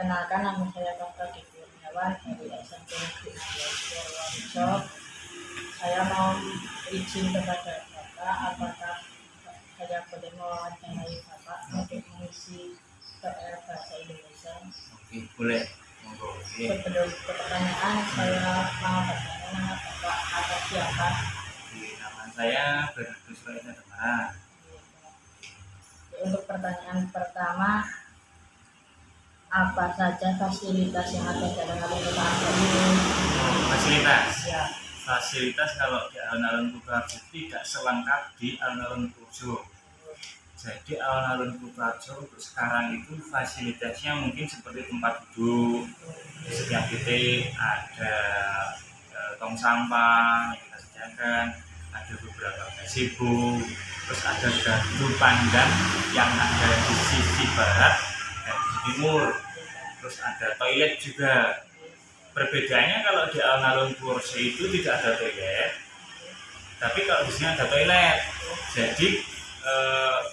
Perkenalkan, nama saya Kakak Diki Kurniawan dari SMP Negeri 11 Purworejo. Saya mau izin kepada Bapak, apakah saya boleh mewawancarai Bapak untuk mengisi PR Bahasa Indonesia? Oke, boleh. Monggo. Oke. Sebelum ke pertanyaan, saya mau bertanya nama Bapak atau siapa? Nama saya Bernardus Raisa Demara. Untuk pertanyaan pertama, apa saja fasilitas yang ada dalam alun-alun ini? Fasilitas. Ya. Fasilitas kalau di alun-alun Kutoarjo tidak selengkap di alun-alun Purworejo. Jadi alun-alun Kutoarjo untuk sekarang itu fasilitasnya mungkin seperti tempat duduk, di setiap titik ada tong sampah yang kita sediakan, ada beberapa gazebo, terus ada gardu pandang yang ada di sisi barat dan di sisi timur, terus ada toilet juga. Perbedaannya kalau di alun-alun Purworejo itu tidak ada toilet, tapi kalau di sini ada toilet. Jadi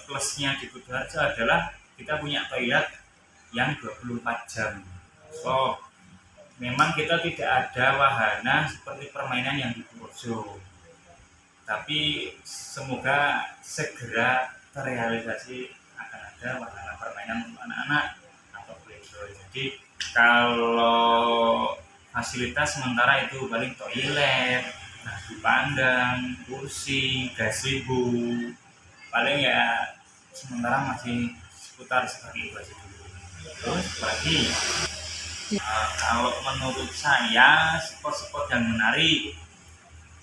plusnya di Kutoarjo adalah kita punya toilet yang 24 jam. So, memang kita tidak ada wahana seperti permainan yang di Purworejo, tapi semoga segera terrealisasi akan ada wahana permainan untuk anak-anak atau playground. Jadi kalau fasilitas sementara itu paling toilet, gardu pandang, kursi, gazebo, paling ya sementara masih seputar seperti itu aja dulu. Terus lagi kalau menurut saya spot-spot yang menarik,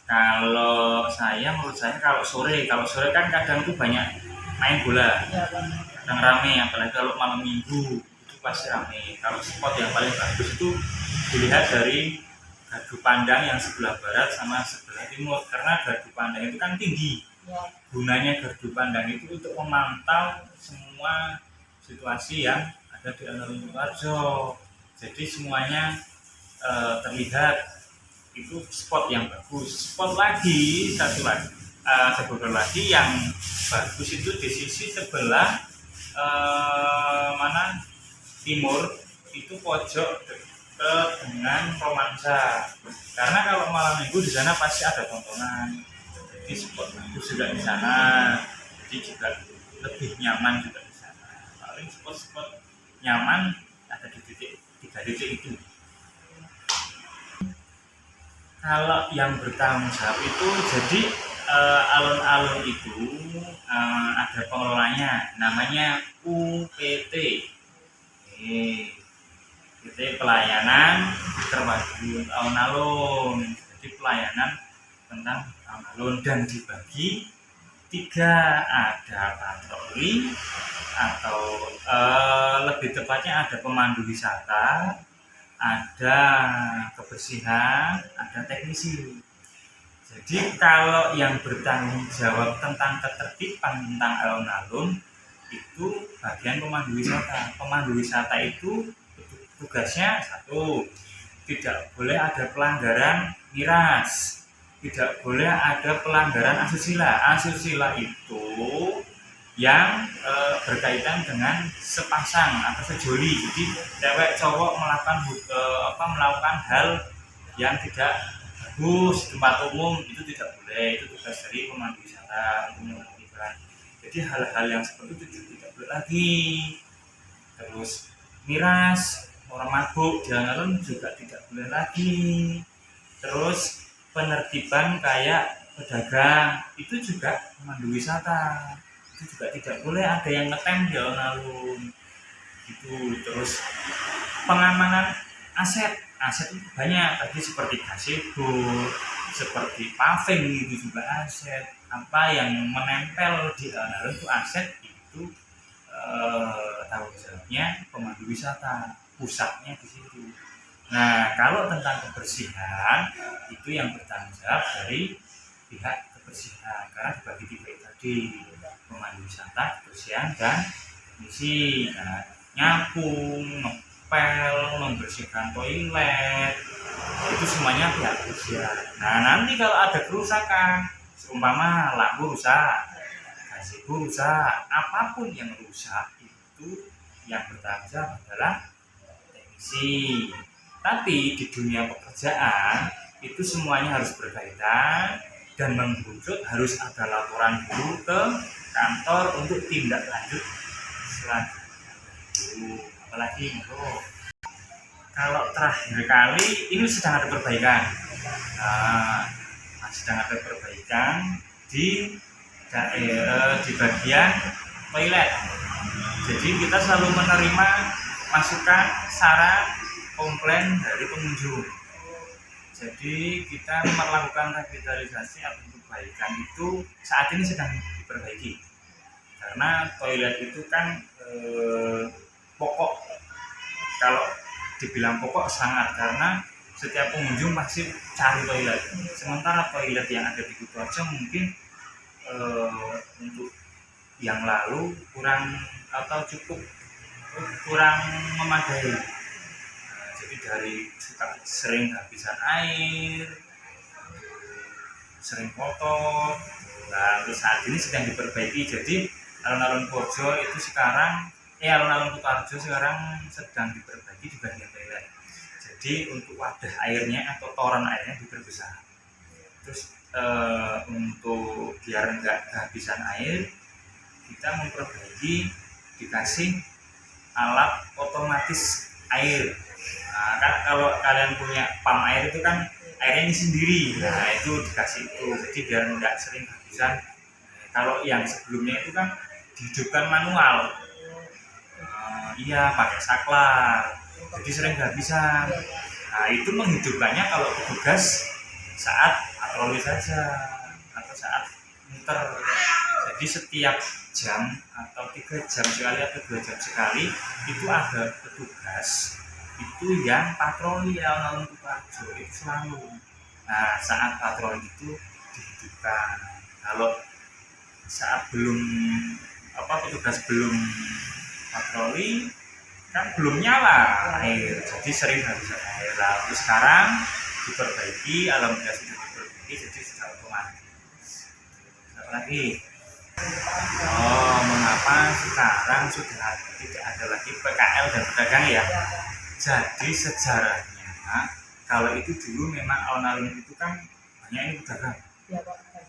menurut saya kalau sore kan kadang tuh banyak main bola, kadang rame, apalagi kalau malam minggu itu pasti rame. Kalau spot yang paling bagus itu dilihat dari gardu pandang yang sebelah barat sama sebelah timur, karena gardu pandang itu kan tinggi. Gunanya gardu pandang itu untuk memantau semua situasi yang ada di alun-alun Kutoarjo. Jadi semuanya terlihat, itu spot yang bagus. Spot lagi satu lagi yang bagus itu di sisi sebelah mana timur, itu pojok dekat dengan romansa, karena kalau malam minggu di sana pasti ada tontonan. Jadi spot bagus juga di sana, jadi juga lebih nyaman juga di sana. Paling spot-spot nyaman ada di tiga titik itu. Kalau yang bertanggung jawab itu, jadi alun-alun itu ada pengelolanya, namanya UPT. PT Pelayanan Terpadu Alun-alun. Jadi pelayanan tentang alun-alun, dan dibagi 3, ada patroli atau lebih tepatnya ada pemandu wisata, ada kebersihan, ada teknisi. Jadi kalau yang bertanggung jawab tentang ketertiban tentang alun-alun itu bagian pemandu wisata. Pemandu wisata itu tugasnya satu, tidak boleh ada pelanggaran miras, tidak boleh ada pelanggaran asusila. Asusila itu yang berkaitan dengan sepasang atau sejoli. Jadi cewek cowok melakukan hal yang tidak bagus di tempat umum, itu tidak boleh. Itu tugas dari pemandu wisata untuk menertibkan. Jadi hal-hal yang seperti itu tidak boleh lagi. Terus miras, orang mabuk di alun-alun juga tidak boleh lagi. Terus penertiban kayak pedagang itu juga pemandu wisata, itu juga tidak boleh ada yang ngetem di alun-alun gitu. Terus pengamanan aset itu banyak tadi, seperti gazebo, seperti paving, itu juga aset. Apa yang menempel di alun-alun itu aset, itu tanggung jawabnya pemandu wisata, pusatnya di situ. Nah, kalau tentang kebersihan itu yang bertanggung jawab dari pihak kebersihan, karena dibagi 3 tadi, pemandu wisata, kebersihan, dan teknisi. Nah, nyapu, ngepel, membersihkan toilet, itu semuanya pihak kebersihan. Nah, nanti kalau ada kerusakan, seumpama lampu rusak, gazebo rusak, apapun yang rusak, itu yang bertanggung jawab adalah isi. Tapi di dunia pekerjaan itu semuanya harus berkaitan dan mengkerucut, harus ada laporan dulu ke kantor untuk tindak lanjut selanjutnya. Apalagi kalau terakhir kali ini sedang ada perbaikan. Sedang ada perbaikan di bagian toilet. Jadi kita selalu menerima masukan, saran, komplain dari pengunjung. Jadi kita melakukan revitalisasi atau perbaikan itu saat ini sedang diperbaiki. Karena toilet itu kan pokok. Kalau dibilang pokok sangat, karena setiap pengunjung pasti cari toilet. Sementara toilet yang ada di Kutoarjo mungkin untuk yang lalu kurang atau kurang memadai. Jadi dari sering kehabisan air, sering kotor. Nah, untuk saat ini sedang diperbaiki. Jadi alun-alun Pojo itu sekarang alun-alun Kutoarjo sekarang sedang diperbaiki di bagian toilet. Jadi untuk wadah airnya atau toren airnya diperbesar. Terus untuk biar enggak kehabisan air, kita memperbaiki, dikasih alat otomatis air. Nah, kan kalau kalian punya pump air itu kan airnya ini sendiri. Nah, itu dikasih itu. Jadi biar enggak sering kehabisan. Kalau yang sebelumnya itu kan dihidupkan manual. Iya, pakai saklar. Jadi sering kehabisan. Nah, itu menghidupkannya kalau petugas saat patroli saja atau saat muter. Jadi setiap jam atau 3 jam sekali atau 2 jam sekali itu ada petugas itu yang patroli alun-alun Kutoarjo itu selalu. Nah, saat patroli itu dihidupkan. Kalau saat petugas belum patroli kan belum nyala air, jadi sering kehabisan air. Lalu sekarang diperbaiki, alhamdulillah sudah diperbaiki, jadi sudah otomatis. Apa lagi? Mengapa sekarang sudah tidak ada lagi PKL dan pedagang ya? Jadi sejarahnya kalau itu dulu memang alun-alun itu kan banyak ini pedagang,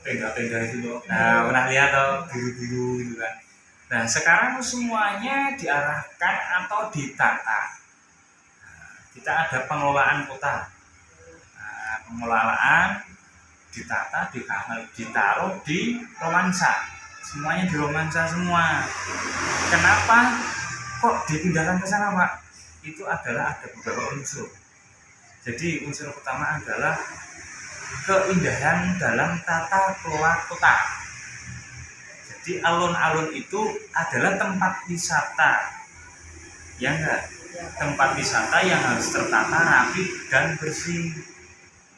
tenda-tenda itu loh. Nah, pernah lihat atau biru-biru gitu kan. Nah, sekarang semuanya diarahkan atau ditata. Kita ada pengelolaan kota. Nah, pengelolaan ditata, ditaruh di romansa. Semuanya di romansa semua. Kenapa kok dipindahkan ke sana, Pak? Itu adalah ada beberapa unsur. Jadi unsur pertama adalah keindahan dalam tata kelola kota. Jadi alun-alun itu adalah tempat wisata, ya enggak? Tempat wisata yang harus tertata rapi dan bersih.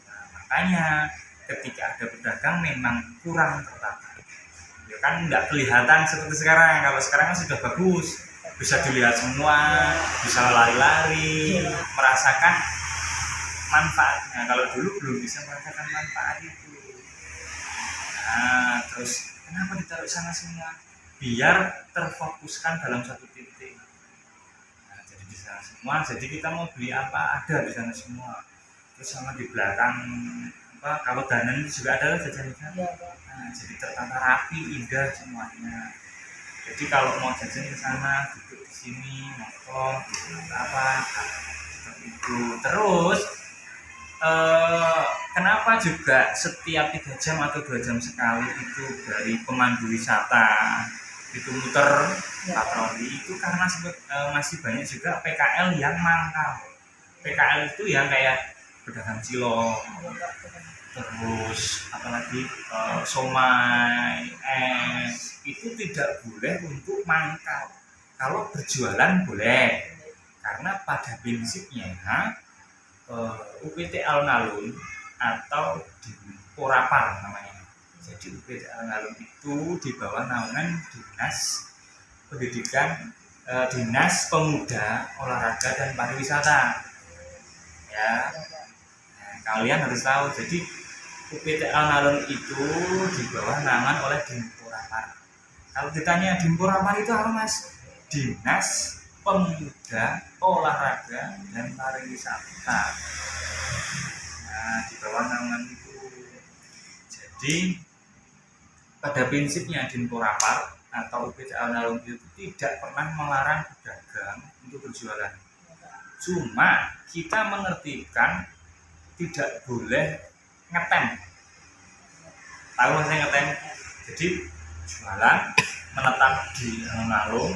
Nah, makanya ketika ada pedagang memang kurang tertata. Ya kan enggak kelihatan seperti sekarang. Kalau sekarang kan sudah bagus, bisa dilihat semua, bisa lari-lari, merasakan manfaatnya. Kalau dulu belum bisa merasakan manfaat itu. Nah, terus kenapa ditaruh sana semua? Biar terfokuskan dalam satu titik. Nah, jadi di sana semua. Jadi kita mau beli apa ada di sana semua. Terus sama di belakang kalau danan juga ada jajan-jajan. Nah, jadi tertata rapi, indah semuanya. Jadi kalau mau jajan ke sana, duduk di sini, motor, apa seperti itu. Terus kenapa juga setiap 3 jam atau 2 jam sekali itu dari pemandu wisata itu muter patroli itu karena masih banyak juga PKL yang mangkal. PKL itu yang kayak pedagang cilok, terus apalagi somai, es itu tidak boleh untuk mangkal. Kalau berjualan boleh, karena pada prinsipnya UPT alun-alun atau Dimporapar namanya. Jadi UPT alun-alun itu di bawah naungan Dinas Pendidikan, Dinas Pemuda, Olahraga dan Pariwisata. Ya, nah, kalian harus tahu. Jadi UPT alun-alun itu di bawah naungan oleh Dimporapar. Kalau ditanya Dimporapar itu apa, Mas? Dinas pemuda, olahraga, dan pariwisata. Nah, di bawah naungan itu. Jadi pada prinsipnya Dinpurapar atau UPT Alun-Alun itu tidak pernah melarang pedagang untuk berjualan. Cuma kita mengertikan tidak boleh ngetem. Tahu maksudnya ngetem? Jadi jualan menetap di alun-alun,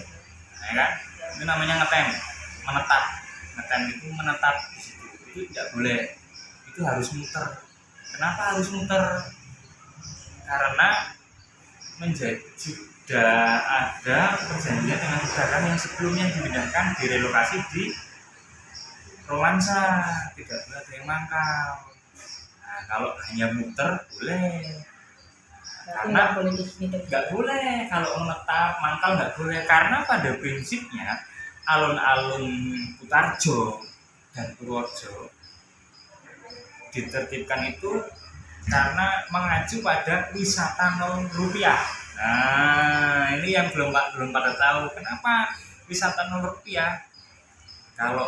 ya kan? Itu namanya ngetem, menetap. Ngetem itu menetap di situ. Itu tidak boleh. Itu harus muter. Kenapa harus muter? Karena sudah ada perjanjian dengan pedagang yang sebelumnya dipindahkan direlokasi di Romansa, tidak boleh ada yang mangkal. Nah, kalau hanya muter boleh. Karena nggak boleh kalau menetap mangkal nggak boleh, karena pada prinsipnya alun-alun Kutarjo dan Purworejo ditertibkan itu karena mengacu pada wisata ₹0. Nah, ini yang belum pada tahu kenapa wisata ₹0. Kalau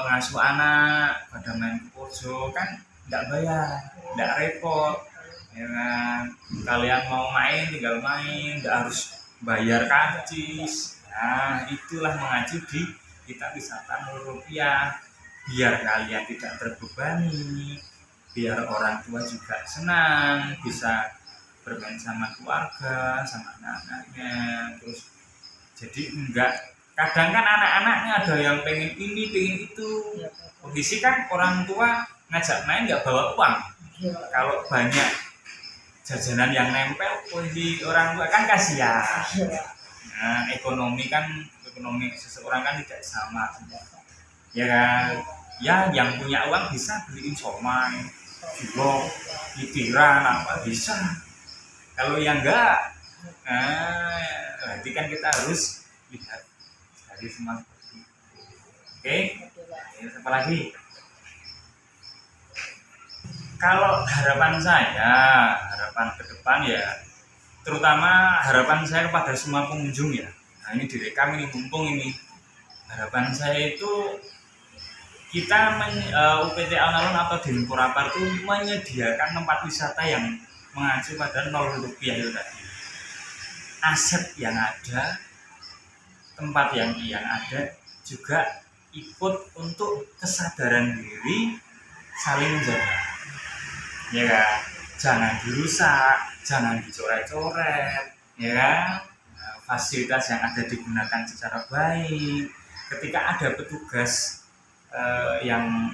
ngasuh anak pada main ke Purworejo kan nggak bayar, nggak repot, ya kan? Kalian mau main tinggal main, nggak harus bayar karcis. Nah, itulah mengacu di kita wisata ₹0, biar kalian tidak terbebani, biar orang tua juga senang, bisa bermain sama keluarga, sama anak-anaknya. Terus jadi enggak, kadang kan anak-anaknya ada yang pengen ini, pengen itu. Kondisi kan orang tua ngajak main nggak bawa uang. Kalau banyak jajanan yang nempel, kondisi orang tua kan kasihan. Nah, ekonomi seseorang kan tidak sama, ya kan? Ya, yang punya uang bisa beliin somai, cilok, titiran, apa bisa. Kalau yang enggak, berarti kan kita harus lihat dari semua. Oke, apa lagi? Kalau harapan ke depan ya, terutama harapan saya kepada semua pengunjung ya. Nah, ini direkam ini, mumpung ini. Harapan saya itu kita UPT Alun-Alun atau Dinpurapar itu menyediakan tempat wisata yang mengacu pada ₹0 itu tadi. Aset yang ada, tempat yang ada juga ikut untuk kesadaran diri saling menjaga, ya kan? Jangan dirusak, jangan dicoret-coret, ya kan? Nah, fasilitas yang ada digunakan secara baik. Ketika ada petugas yang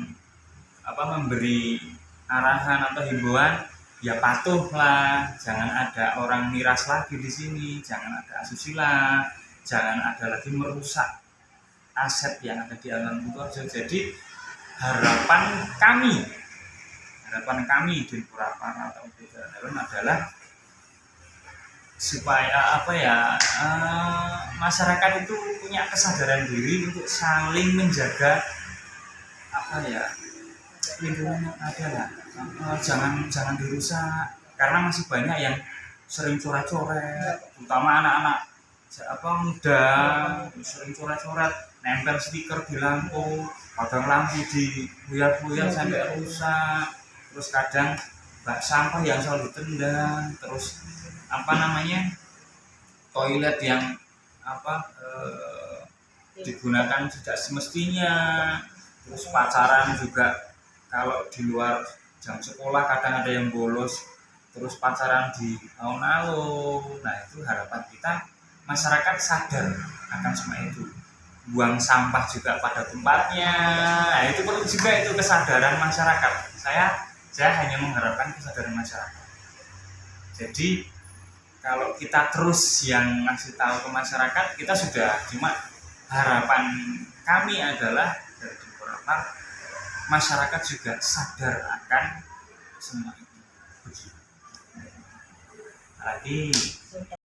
memberi arahan atau himbauan, ya patuhlah, jangan ada orang miras lagi di sini, jangan ada asusila, jangan ada lagi merusak aset yang ada di alun-alun Purworejo. Jadi harapan kami Dinpurapar atau UPT Alun-Alun adalah supaya masyarakat itu punya kesadaran diri untuk saling menjaga lingkungan yang ada lah. Jangan dirusak, karena masih banyak yang sering coret-coret, terutama anak-anak muda, sering coret-coret, nempel stiker di lampu, kadang lampu dibuyar-buyar sampai rusak. Terus kadang bak sampah yang selalu ditendang, terus toilet yang digunakan tidak semestinya. Terus pacaran juga, kalau di luar jam sekolah kadang ada yang bolos terus pacaran di alun-alun. Nah, itu harapan kita masyarakat sadar akan semua itu, buang sampah juga pada tempatnya. Nah, itu perlu juga itu kesadaran masyarakat. Saya hanya mengharapkan kesadaran masyarakat. Jadi kalau kita terus yang ngasih tahu ke masyarakat, kita sudah. Cuma harapan kami adalah dari Dinpurapar, masyarakat juga sadar akan semua itu. Begitu. Lagi